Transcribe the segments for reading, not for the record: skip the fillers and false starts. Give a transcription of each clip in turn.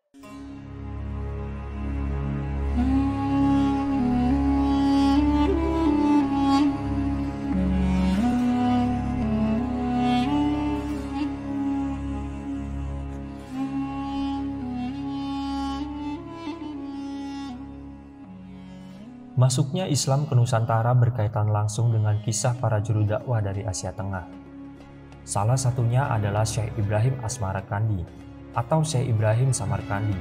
Masuknya Islam ke Nusantara berkaitan langsung dengan kisah para juru dakwah dari Asia Tengah. Salah satunya adalah Syekh Ibrahim Asmarakandi atau Syekh Ibrahim Samarkandi.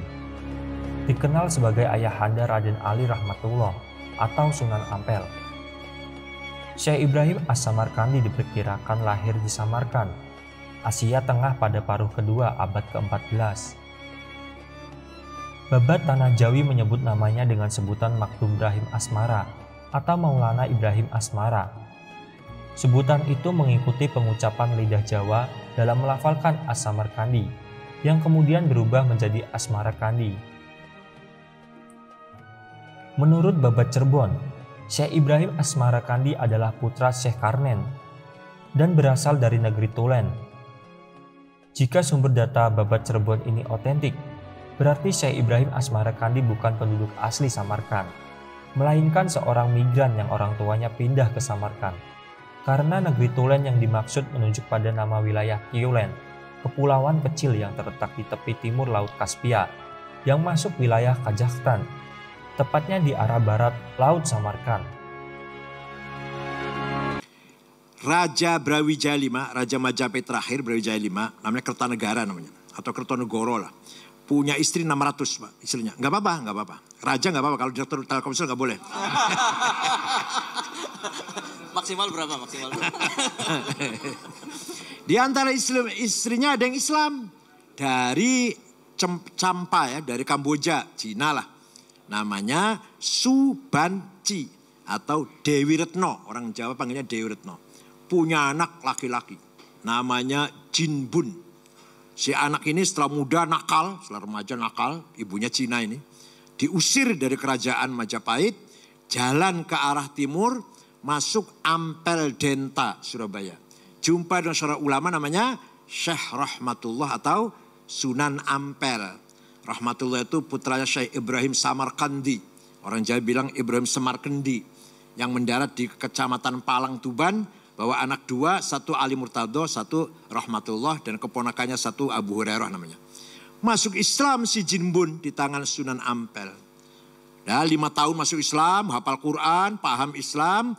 Dikenal sebagai ayahanda Raden Ali Rahmatullah atau Sunan Ampel. Syekh Ibrahim As-Samarkandi diperkirakan lahir di Samarkand, Asia Tengah pada paruh kedua abad ke-14. Babat Tanah Jawi menyebut namanya dengan sebutan Makdum Ibrahim Asmara atau Maulana Ibrahim Asmara. Sebutan itu mengikuti pengucapan lidah Jawa dalam melafalkan As-Samarkandi yang kemudian berubah menjadi Asmarakandi. Menurut Babat Cirebon, Syekh Ibrahim Asmarakandi adalah putra Syekh Karnen dan berasal dari negeri Tulen. Jika sumber data Babat Cirebon ini otentik, berarti Syekh Ibrahim Asmarakandi bukan penduduk asli Samarkand, melainkan seorang migran yang orang tuanya pindah ke Samarkand. Karena negeri Tulen yang dimaksud menunjuk pada nama wilayah Kiolen, kepulauan kecil yang terletak di tepi timur Laut Kaspia, yang masuk wilayah Kazakhstan, tepatnya di arah barat Laut Samarkand. Raja Brawijaya V, Raja Majapahit terakhir Brawijaya V, namanya Kertanegara namanya, atau Kertonegoro lah. Punya istri 600 Pak, istrinya. Nggak apa-apa. Raja nggak apa-apa, kalau direktur Telkomsel nggak boleh. Maksimal berapa? Di antara istrinya ada yang Islam. Dari Champa ya, dari Kamboja, Cina lah. Namanya Subanci atau Dewi Retno. Orang Jawa panggilnya Dewi Retno. Punya anak laki-laki. Namanya Jinbun. Si anak ini setelah muda nakal, setelah remaja nakal, ibunya Cina ini. Diusir dari kerajaan Majapahit, jalan ke arah timur, masuk Ampel Denta, Surabaya. Jumpa dengan seorang ulama namanya Syekh Rahmatullah atau Sunan Ampel. Rahmatullah itu putranya Syekh Ibrahim Samarkandi. Orang Jawa bilang Ibrahim Samarkandi. Yang mendarat di Kecamatan Palang, Tuban. Bahwa anak dua, satu Ali Murtado, satu Rahmatullah, dan keponakannya satu Abu Hurairah namanya. Masuk Islam si Jinbun di tangan Sunan Ampel. Ya, 5 tahun masuk Islam, hafal Quran, paham Islam.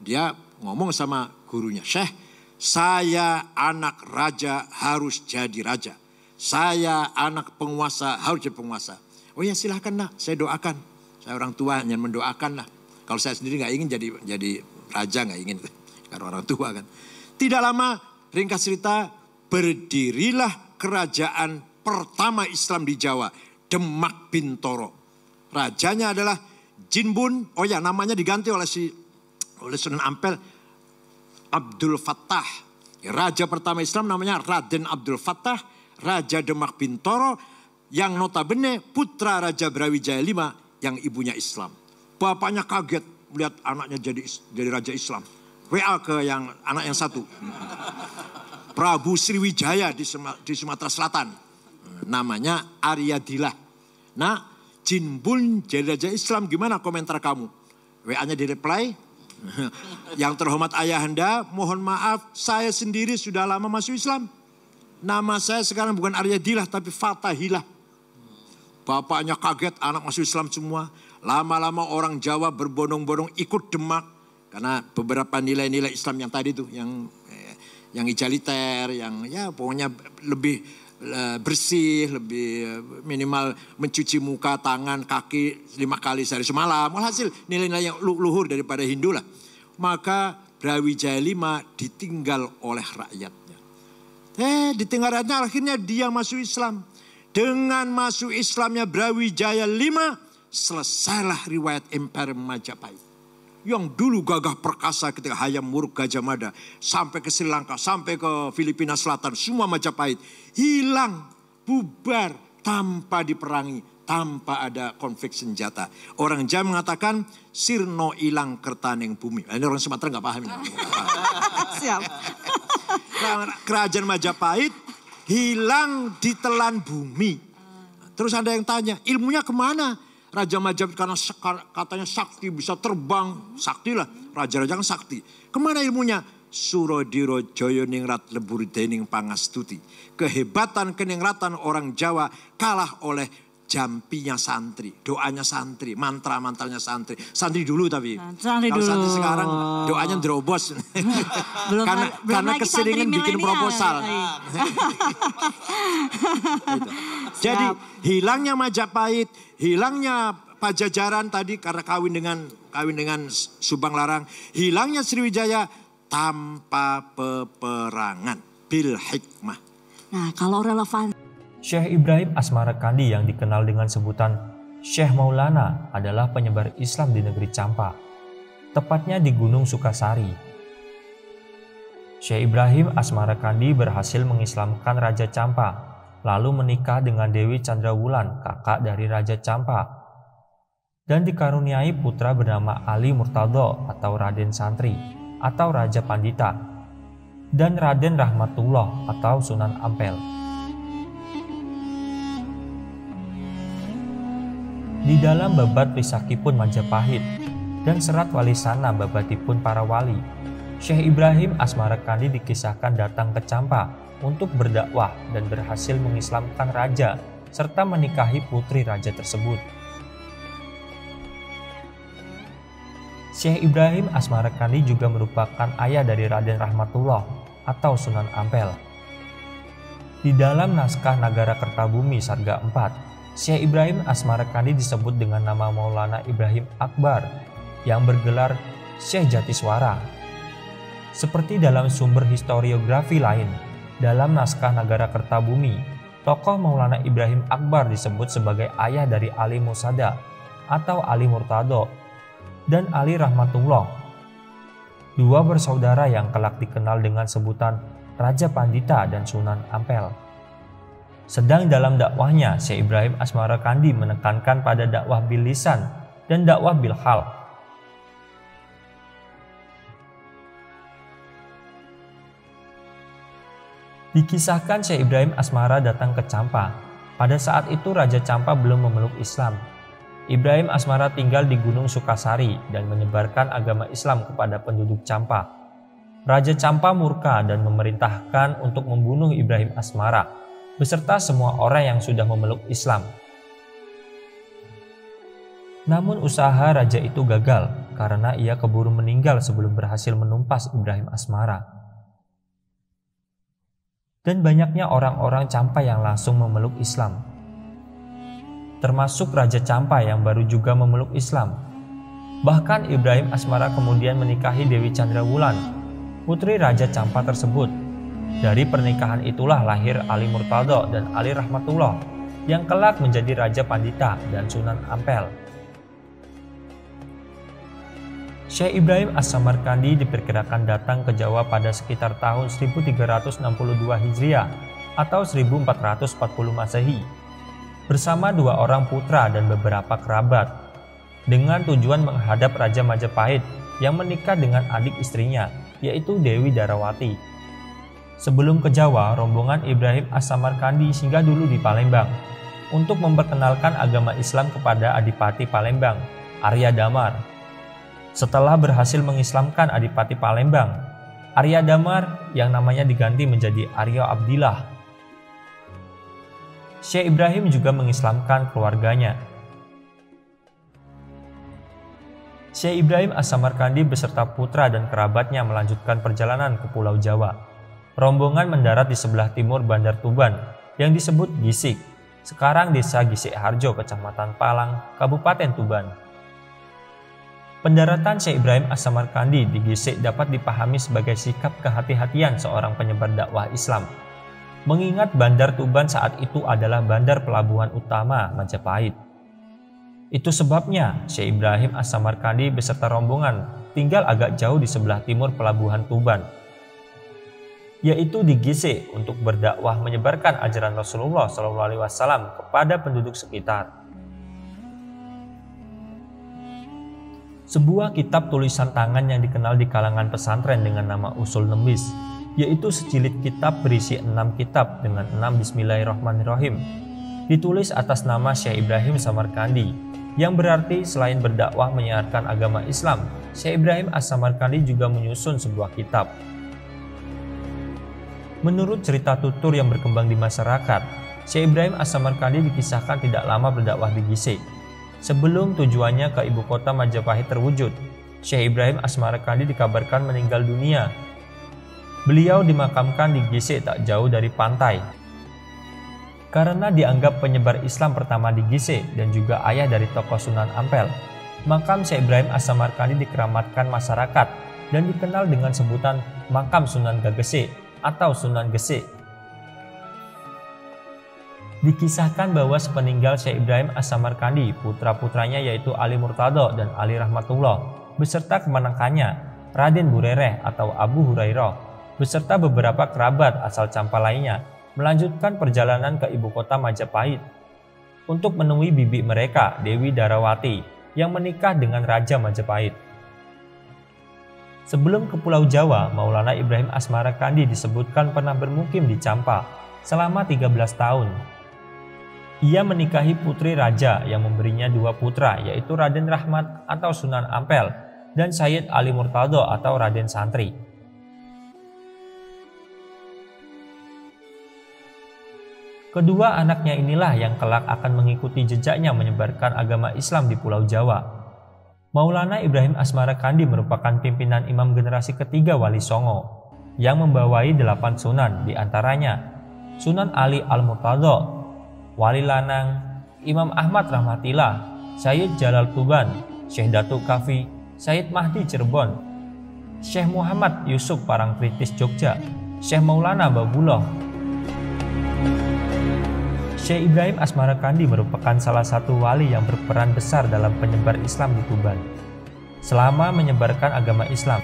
Dia ngomong sama gurunya, Syekh, saya anak raja harus jadi raja. Saya anak penguasa harus jadi penguasa. Oh ya silahkan nak, saya doakan. Saya orang tua hanya mendoakan lah. Kalau saya sendiri nggak ingin jadi raja, nggak ingin karena orang tua kan. Tidak lama, ringkas cerita, berdirilah kerajaan pertama Islam di Jawa, Demak Bintoro. Rajanya adalah Jinbun. Oh ya, namanya diganti oleh Sunan Ampel, Abdul Fattah. Raja pertama Islam namanya Raden Abdul Fattah, Raja Demak Bintoro, yang notabene putra Raja Brawijaya V yang ibunya Islam. Bapaknya kaget melihat anaknya jadi raja Islam. WA ke yang anak yang satu. Prabu Sriwijaya di Sumatera Selatan. Namanya Aryadillah. Nah, Jinbun jadi raja Islam, gimana komentar kamu? WA-nya direply. Yang terhormat ayahanda, mohon maaf, saya sendiri sudah lama masuk Islam. Nama saya sekarang bukan Aryadillah tapi Fatahillah. Bapaknya kaget, anak masuk Islam semua. Lama-lama orang Jawa berbondong-bondong ikut Demak. Karena beberapa nilai-nilai Islam yang tadi tuh, yang egaliter, yang ya pokoknya lebih bersih, lebih minimal mencuci muka, tangan, kaki 5 kali sehari semalam. Alhasil nilai-nilai yang luhur daripada Hindu lah. Maka Brawijaya V ditinggal oleh rakyatnya. Ditinggal rakyatnya, akhirnya dia masuk Islam. Dengan masuk Islamnya Brawijaya V, selesailah riwayat Imperium Majapahit. Yang dulu gagah perkasa ketika Hayam Wuruk Gajah Mada. Sampai ke Sri Lanka, sampai ke Filipina Selatan. Semua Majapahit hilang, bubar tanpa diperangi, tanpa ada konflik senjata. Orang Jawa mengatakan sirno ilang kertaneng bumi. Ini orang Sumatera nggak paham ini. Siap. Kerajaan Majapahit hilang ditelan bumi. Terus ada yang tanya, ilmunya kemana? Raja Majapahit karena katanya sakti, bisa terbang. Sakti lah, raja-raja kan sakti. Kemana ilmunya? Surodiro Joyo Ningrat Leburi Dening Pangastuti. Kehebatan keningratan orang Jawa kalah oleh jampinya santri, doanya santri, mantra-mantranya santri. Santri dulu tapi. Santri kalau dulu. santri sekarang doanya drobos. karena keseringan bikin proposal. Jadi hilangnya Majapahit, hilangnya Pajajaran tadi karena kawin dengan Subang Larang, hilangnya Sriwijaya tanpa peperangan, bil hikmah. Nah, kalau relevan. Syekh Ibrahim Asmarakandi yang dikenal dengan sebutan Syekh Maulana adalah penyebar Islam di negeri Campa, tepatnya di Gunung Sukasari. Syekh Ibrahim Asmarakandi berhasil mengislamkan Raja Campa, lalu menikah dengan Dewi Chandrawulan, kakak dari Raja Campa, dan dikaruniai putra bernama Ali Murtado atau Raden Santri atau Raja Pandita, dan Raden Rahmatullah atau Sunan Ampel. Di dalam babat Risakipun Majapahit dan serat Walisana babatipun para wali, Syekh Ibrahim Asmarakandi dikisahkan datang ke Campa untuk berdakwah dan berhasil mengislamkan raja serta menikahi putri raja tersebut. Syekh Ibrahim Asmarakandi juga merupakan ayah dari Raden Rahmatullah atau Sunan Ampel. Di dalam naskah Nagara Kertabumi Sarga IV, Syekh Ibrahim Asmarakandi disebut dengan nama Maulana Ibrahim Akbar yang bergelar Syekh Jatiswara. Seperti dalam sumber historiografi lain, dalam naskah Nagara Kertabumi, tokoh Maulana Ibrahim Akbar disebut sebagai ayah dari Ali Musada atau Ali Murtado dan Ali Rahmatullah, dua bersaudara yang kelak dikenal dengan sebutan Raja Pandita dan Sunan Ampel. Sedang dalam dakwahnya, Syekh Ibrahim Asmarakandi menekankan pada dakwah bil lisan dan dakwah bil hal. Dikisahkan Syekh Ibrahim Asmara datang ke Campa. Pada saat itu Raja Campa belum memeluk Islam. Ibrahim Asmara tinggal di Gunung Sukasari dan menyebarkan agama Islam kepada penduduk Campa. Raja Campa murka dan memerintahkan untuk membunuh Ibrahim Asmara beserta semua orang yang sudah memeluk Islam. Namun usaha raja itu gagal karena ia keburu meninggal sebelum berhasil menumpas Ibrahim Asmara. Dan banyaknya orang-orang Campa yang langsung memeluk Islam, termasuk Raja Campa yang baru juga memeluk Islam. Bahkan Ibrahim Asmara kemudian menikahi Dewi Chandrawulan, putri Raja Campa tersebut. Dari pernikahan itulah lahir Ali Murtado dan Ali Rahmatullah yang kelak menjadi Raja Pandita dan Sunan Ampel. Syekh Ibrahim As-Samarkandi diperkirakan datang ke Jawa pada sekitar tahun 1362 Hijriah atau 1440 Masehi bersama dua orang putra dan beberapa kerabat dengan tujuan menghadap Raja Majapahit yang menikah dengan adik istrinya yaitu Dewi Darawati. Sebelum ke Jawa, rombongan Ibrahim As-Samarkandi singgah dulu di Palembang untuk memperkenalkan agama Islam kepada Adipati Palembang, Arya Damar. Setelah berhasil mengislamkan Adipati Palembang, Arya Damar yang namanya diganti menjadi Arya Abdillah. Syekh Ibrahim juga mengislamkan keluarganya. Syekh Ibrahim As-Samarkandi beserta putra dan kerabatnya melanjutkan perjalanan ke Pulau Jawa. Rombongan mendarat di sebelah timur Bandar Tuban yang disebut Gisik, sekarang Desa Gisik Harjo, Kecamatan Palang, Kabupaten Tuban. Pendaratan Syekh Ibrahim As-Samarkandi di Gisik dapat dipahami sebagai sikap kehati-hatian seorang penyebar dakwah Islam, mengingat Bandar Tuban saat itu adalah bandar pelabuhan utama Majapahit. Itu sebabnya Syekh Ibrahim As-Samarkandi beserta rombongan tinggal agak jauh di sebelah timur pelabuhan Tuban, yaitu di Gisik untuk berdakwah menyebarkan ajaran Rasulullah SAW kepada penduduk sekitar. Sebuah kitab tulisan tangan yang dikenal di kalangan pesantren dengan nama Usul Nembis, yaitu sejilid kitab berisi 6 kitab dengan 6 Bismillahirrahmanirrahim, ditulis atas nama Syekh Ibrahim Samarkandi, yang berarti selain berdakwah menyiarkan agama Islam, Syekh Ibrahim As-Samarkandi juga menyusun sebuah kitab. Menurut cerita tutur yang berkembang di masyarakat, Syekh Ibrahim As-Samarkandi dikisahkan tidak lama berdakwah di Gresik. Sebelum tujuannya ke ibu kota Majapahit terwujud, Syekh Ibrahim As-Samarkandi dikabarkan meninggal dunia. Beliau dimakamkan di Gresik tak jauh dari pantai. Karena dianggap penyebar Islam pertama di Gresik dan juga ayah dari tokoh Sunan Ampel, makam Syekh Ibrahim As-Samarkandi dikeramatkan masyarakat dan dikenal dengan sebutan Makam Sunan Gagesik atau Sunan Gesik. Dikisahkan bahwa sepeninggal Syekh Ibrahim As-Samarkandi, putra-putranya yaitu Ali Murtado dan Ali Rahmatullah, beserta kemenakannya Raden Burereh atau Abu Hurairah, beserta beberapa kerabat asal Campa lainnya, melanjutkan perjalanan ke ibu kota Majapahit untuk menemui bibi mereka, Dewi Darawati, yang menikah dengan Raja Majapahit. Sebelum ke Pulau Jawa, Maulana Ibrahim As-Samarkandi disebutkan pernah bermukim di Campa selama 13 tahun. Ia menikahi putri raja yang memberinya 2 putra, yaitu Raden Rahmat atau Sunan Ampel dan Sayyid Ali Murtado atau Raden Santri. Kedua anaknya inilah yang kelak akan mengikuti jejaknya menyebarkan agama Islam di Pulau Jawa. Maulana Ibrahim As-Samarkandi merupakan pimpinan imam generasi ketiga Wali Songo yang membawai 8 sunan, diantaranya Sunan Ali Al-Murtado, Wali Lanang, Imam Ahmad Rahmatillah, Sayyid Jalal Tuban, Syekh Datuk Kafi, Sayyid Mahdi Cirebon, Syekh Muhammad Yusuf Parangtritis Jogja, Syekh Maulana Babullah. Syekh Ibrahim As-Samarkandi merupakan salah satu wali yang berperan besar dalam penyebar Islam di Tuban. Selama menyebarkan agama Islam,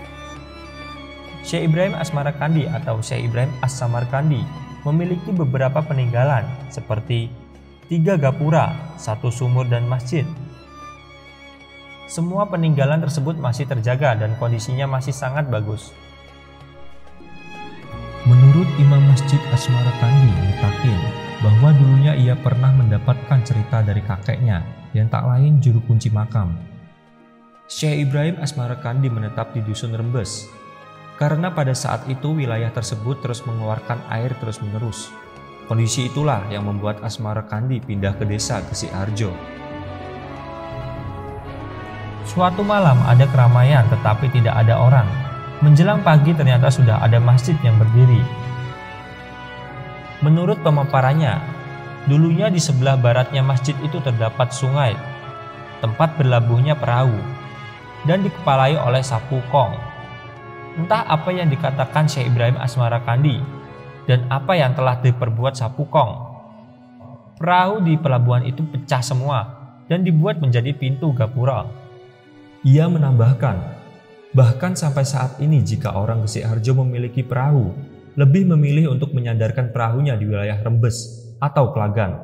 Syekh Ibrahim As-Samarkandi atau Syekh Ibrahim As-Samarkandi memiliki beberapa peninggalan seperti 3 gapura, 1 sumur dan masjid. Semua peninggalan tersebut masih terjaga dan kondisinya masih sangat bagus. Menurut Imam Masjid As-Samarkandi Mutakin, bahwa dulunya ia pernah mendapatkan cerita dari kakeknya yang tak lain juru kunci makam. Syekh Ibrahim As-Samarkandi menetap di Dusun Rembes, karena pada saat itu wilayah tersebut terus mengeluarkan air terus-menerus. Kondisi itulah yang membuat As-Samarkandi pindah ke desa Gesik Harjo. Suatu malam ada keramaian tetapi tidak ada orang. Menjelang pagi ternyata sudah ada masjid yang berdiri. Menurut pemaparannya, dulunya di sebelah baratnya masjid itu terdapat sungai, tempat berlabuhnya perahu, dan dikepalai oleh sapu kong. Entah apa yang dikatakan Syekh Ibrahim As-Samarkandi dan apa yang telah diperbuat sapu kong. Perahu di pelabuhan itu pecah semua dan dibuat menjadi pintu gapura. Ia menambahkan, bahkan sampai saat ini jika orang Gesik Harjo memiliki perahu, lebih memilih untuk menyandarkan perahunya di wilayah Rembes atau Klagan.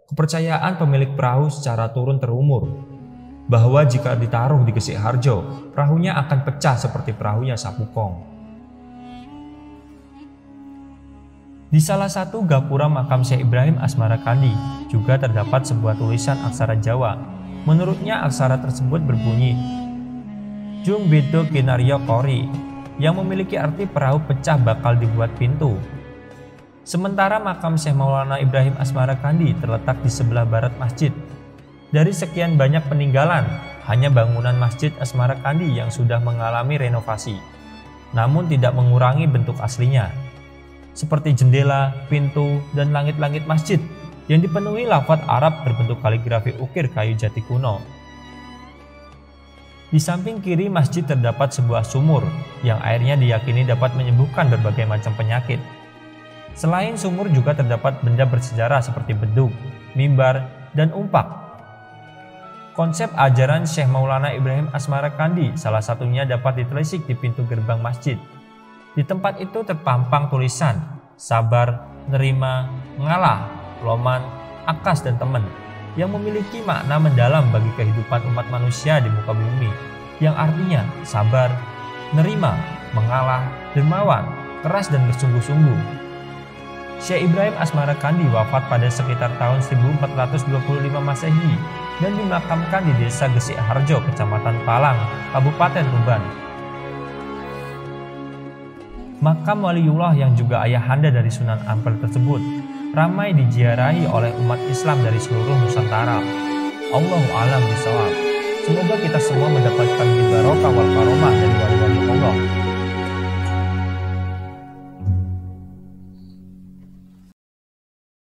Kepercayaan pemilik perahu secara turun terumur bahwa jika ditaruh di Gesik Harjo, perahunya akan pecah seperti perahunya sapu kong. Di salah satu gapura makam Syekh Ibrahim As-Samarkandi juga terdapat sebuah tulisan aksara Jawa. Menurutnya aksara tersebut berbunyi Jung Bedo Kinaryo Kori, yang memiliki arti perahu pecah bakal dibuat pintu. Sementara makam Syekh Maulana Ibrahim As-Samarkandi terletak di sebelah barat masjid. Dari sekian banyak peninggalan, hanya bangunan Masjid As-Samarkandi yang sudah mengalami renovasi, namun tidak mengurangi bentuk aslinya, seperti jendela, pintu, dan langit-langit masjid yang dipenuhi lafaz Arab berbentuk kaligrafi ukir kayu jati kuno. Di samping kiri masjid terdapat sebuah sumur yang airnya diyakini dapat menyembuhkan berbagai macam penyakit. Selain sumur juga terdapat benda bersejarah seperti bedug, mimbar, dan umpak. Konsep ajaran Syekh Maulana Ibrahim As-Samarkandi salah satunya dapat ditelisik di pintu gerbang masjid. Di tempat itu terpampang tulisan sabar, nerima, ngalah, loman, akas, dan teman yang memiliki makna mendalam bagi kehidupan umat manusia di muka bumi, yang artinya sabar, nerima, mengalah, dermawan, keras dan bersungguh-sungguh. Syekh Ibrahim Asmarakandi wafat pada sekitar tahun 1425 Masehi dan dimakamkan di Desa Gesik Harjo, Kecamatan Palang, Kabupaten Tuban. Makam waliullah yang juga ayahanda dari Sunan Ampel tersebut ramai diziarahi oleh umat Islam dari seluruh Nusantara. Allahu a'lam bishawab. Semoga kita semua mendapatkan barokah wal karomah dari wali-wali Allah.